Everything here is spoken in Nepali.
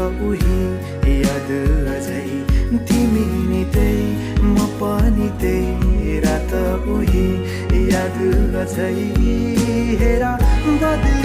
उही याद अझै तिमी नि त्यही म पनि त्यही रात उही याद अझै हेरा बदली